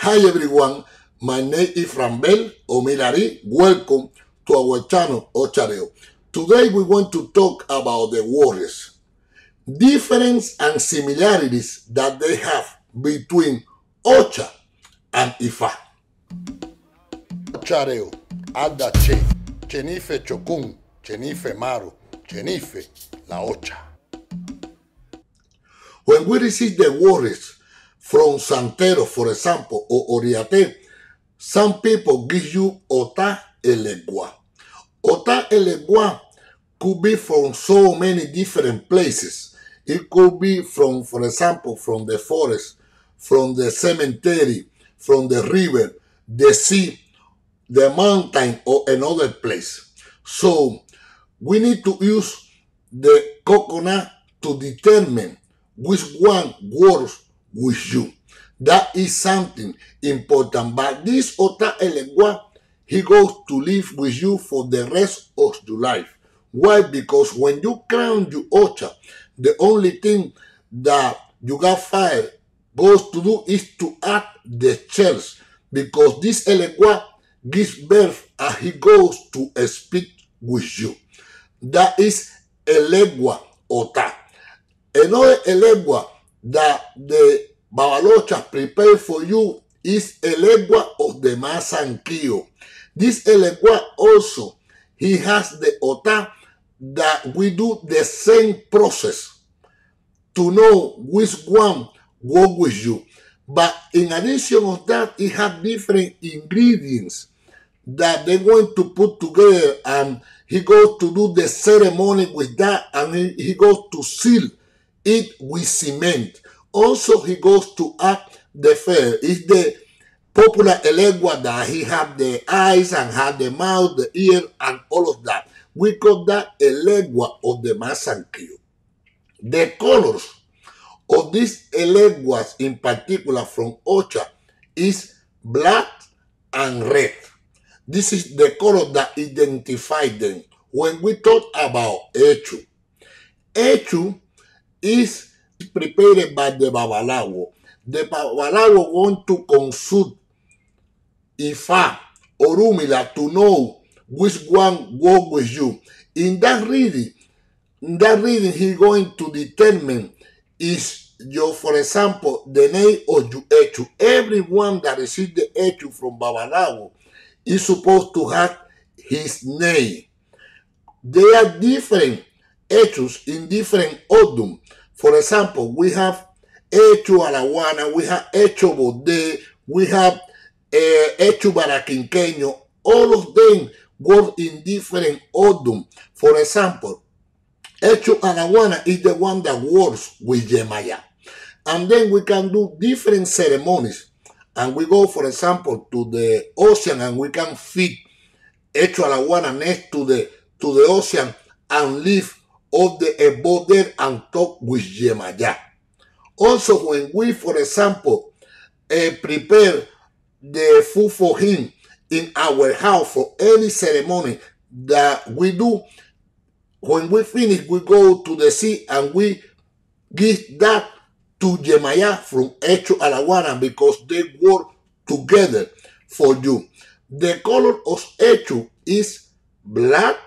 Hi everyone, my name is Rambel Omirari. Welcome to our channel OCHAREO. Today we want to talk about the warriors. Difference and similarities that they have between Ocha and Ifa. OCHAREO, Ada Che, Chenife Chokun, Chenife Maru, Chenife La Ocha. When we receive the warriors from Santero, for example, or Oriate, some people give you ota Elegua. Ota Elegua could be from so many different places. It could be from, for example, from the forest, from the cemetery, from the river, the sea, the mountain, or another place. So we need to use the coconut to determine which one works with you. That is something important. But this Ota Elegua, he goes to live with you for the rest of your life. Why? Because when you crown your Ocha, the only thing that you got fire goes to do is to add the shells. Because this Elegua gives birth and he goes to speak with you. That is Elegua Ota. Another Elegua that the Babalocha prepare for you is Elegua of the Masankio. This Elegua also, he has the Ota that we do the same process to know which one work with you. But in addition of that, it has different ingredients that they're going to put together, and he goes to do the ceremony with that, and he goes to seal it with cement. Also, he goes to act the fair. It's the popular Elegua that he have the eyes and have the mouth, the ear, and all of that. We call that Elegua of the Masankio. The colors of these Eleguas, in particular from Ocha, is black and red. This is the color that identifies them. When we talk about Echu, Echu is prepared by the Babalawo. The Babalawo want to consult Ifa or Umila to know which one work with you. In that reading, he's going to determine is your, for example, the name of your Echu. Everyone that receives the Echu from Babalawo is supposed to have his name. They are different Echus in different Odum. For example, we have Echu Araguana, we have Echu Bode, we have Echu Baraquinqueño. All of them work in different Odum. For example, Echu Araguana is the one that works with Yemaya. And then we can do different ceremonies. And we go, for example, to the ocean, and we can feed Echu Araguana next to the ocean and live of the above there and talk with Yemaya. Also, when we, for example, prepare the food for him in our house for any ceremony that we do, when we finish, we go to the sea and we give that to Yemaya from Echu Araguana because they work together for you. The color of Echu is black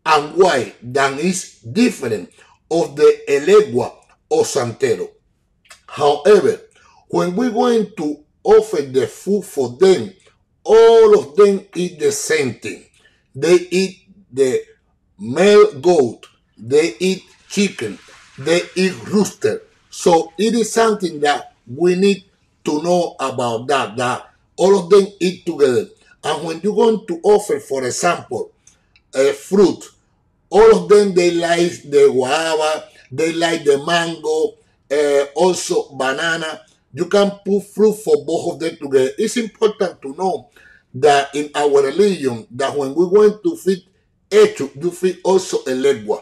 and white, that is different of the Elegua or Santero. However, when we're going to offer the food for them, all of them eat the same thing. They eat the male goat, they eat chicken, they eat rooster. So it is something that we need to know about that all of them eat together. And when you're going to offer, for example, a fruit, all of them, they like the guava, they like the mango, also banana. You can put fruit for both of them together. It's important to know that in our religion, that when we want to feed Echu, you feed also Elegua.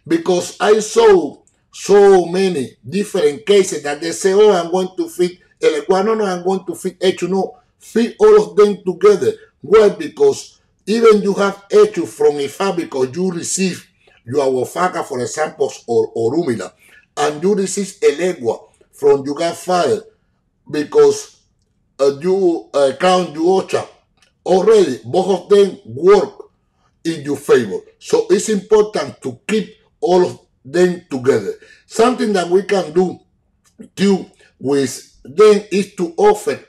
Because I saw so many different cases that they say, oh, I'm going to feed Elegua. No, I'm going to feed Echu. No, feed all of them together. Why? Because even you have Echu from Ifa because you receive your Wafaka, for example, or Umila, and you receive Elegua from your father because you crown your ocha, already both of them work in your favor. So it's important to keep all of them together. Something that we can do too with them is to offer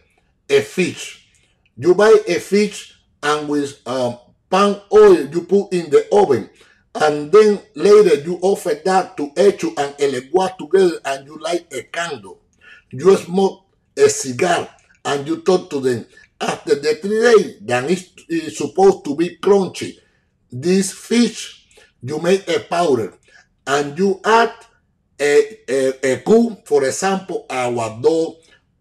a fish. You buy a fish and with palm oil you put in the oven, and then later you offer that to Ocho and Elegua together, and you light a candle. You smoke a cigar and you talk to them. After the 3 days, that is supposed to be crunchy. This fish, you make a powder and you add a coup, for example, aguado,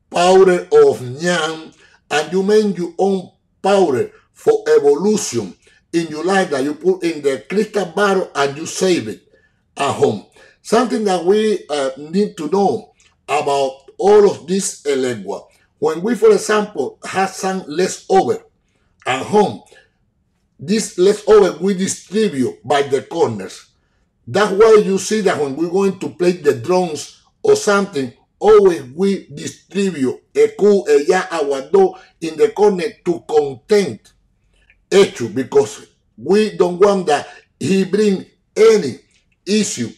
powder of yam, and you make your own powder for evolution in your life that you put in the crystal bottle and you save it at home. Something that we need to know about all of this Elegua. When we, for example, have some leftover at home, this leftover we distribute by the corners. That's why you see that when we're going to play the drums or something, always we distribute a cu, a ya, aguado in the corner to content Echo, because we don't want that he bring any issue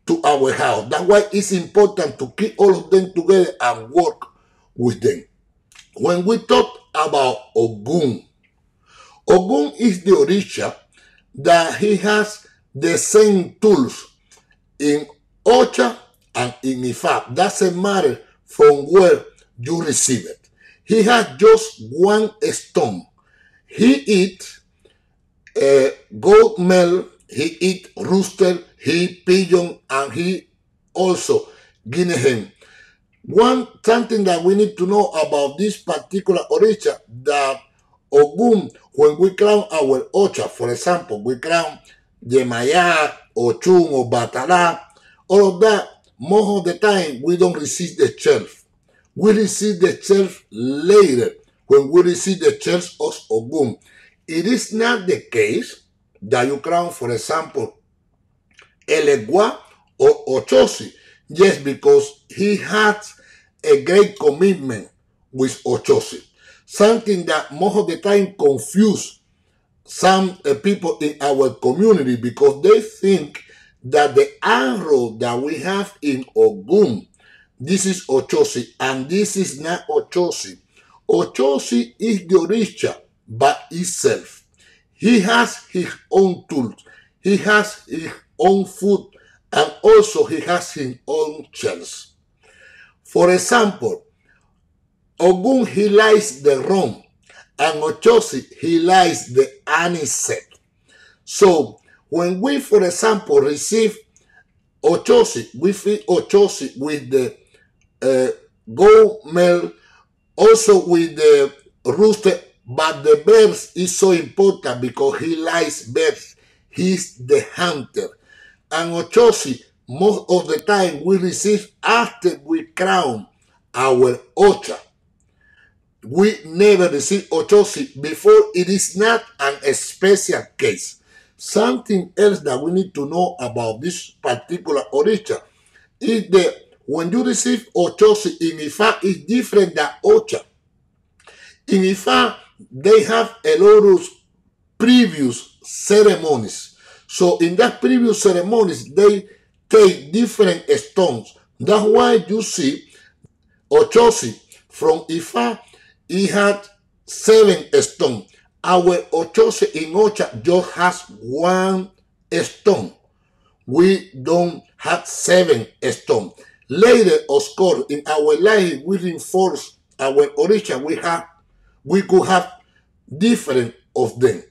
to our house. That's why it's important to keep all of them together and work with them. When we talk about Ogun, Ogun is the orisha that he has the same tools in Ocha and in Ifa. Doesn't matter from where you receive it. He has just one stone. He eat goat milk, he eat rooster, he eat pigeon, and he also guinea hen. Something that we need to know about this particular orisha, that Ogun, when we crown our ocha, for example, we crown Yemaya, Ochun, or Batara, all of that, most of the time we don't receive the shelf. We receive the shelf later when we receive the shelf of Ogun. It is not the case that you crown, for example, Elegua or Ochosi. Yes, because he has a great commitment with Ochosi. Something that most of the time confuse some people in our community, because they think that the arrow that we have in Ogun, this is Ochosi, and this is not Ochosi. Ochosi is the orisha by itself. He has his own tools, he has his own food, and also he has his own shells. For example, Ogun, he lies the rum, and Ochosi, he lies the anisette. So when we, for example, receive Ochosi, we feed Ochosi with the goat milk, also with the rooster, but the birds is so important because he likes birds. He's the hunter. And Ochosi, most of the time, we receive after we crown our ocha. We never receive Ochosi before. It is not a special case. Something else that we need to know about this particular orisha is that when you receive Ochosi in Ifa, it's different than Ocha. In Ifa, they have a lot of previous ceremonies. So in that previous ceremonies, they take different stones. That's why you see Ochosi from Ifa, he had 7 stones. Our Ochosi in Ocha just has 1 stone. We don't have 7 stones. Later, of course, in our life, we reinforce our orisha. We could have different of them.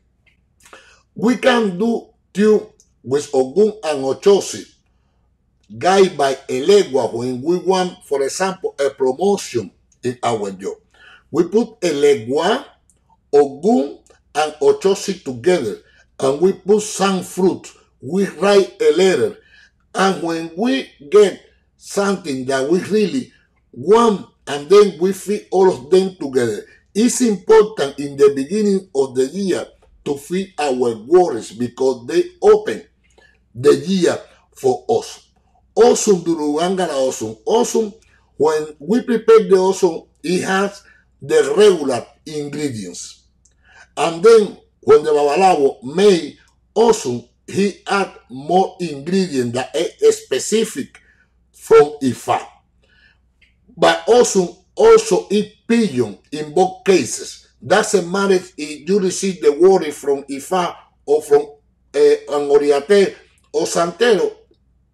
We can do too with Ogun and Ochosi, guided by Elegua, when we want, for example, a promotion in our job. We put Elegua, Ogun, and Ochosi together, and we put some fruit. We write a letter, and when we get something that we really want, and then we feed all of them together. It's important in the beginning of the year to feed our worries, because they open the year for us. Osun Durugangara Osun. Osun, when we prepare the Osun, it has the regular ingredients. And then when the Babalawo made Osun, he add more ingredients that are specific from Ifa. But Osun also eat pigeon in both cases. Doesn't matter if you receive the word from Ifa or from an Oriate or Santero,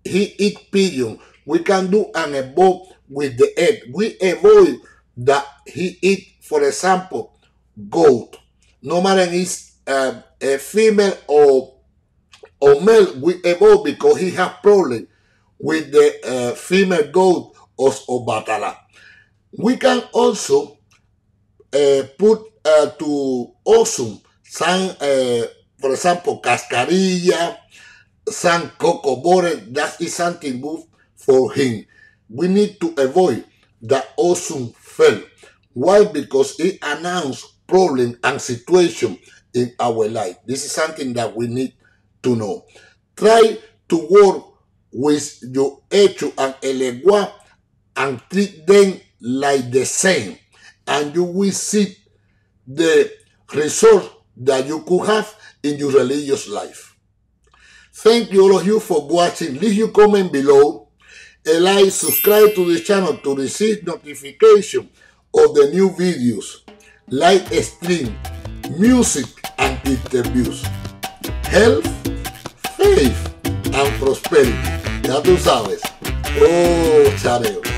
he eat pigeon. We can do an evoke with the egg. We avoid that he eat, for example, goat. No matter it's a female or male, we avoid because he has problem with the female goat or batala. We can also put to Osun some, for example, cascarilla, some cocoa butter. That is something good for him. We need to avoid that Osun fell. Why? Because it announced problem and situation in our life. This is something that we need to know. Try to work with your Ocho and Elegua and treat them like the same, and you will see the result that you could have in your religious life. Thank you all of you for watching. Leave your comment below, a like, subscribe to the channel to receive notification of the new videos, live stream, music and interviews, health, faith and prosperity. Ya tú sabes, OCHAREO.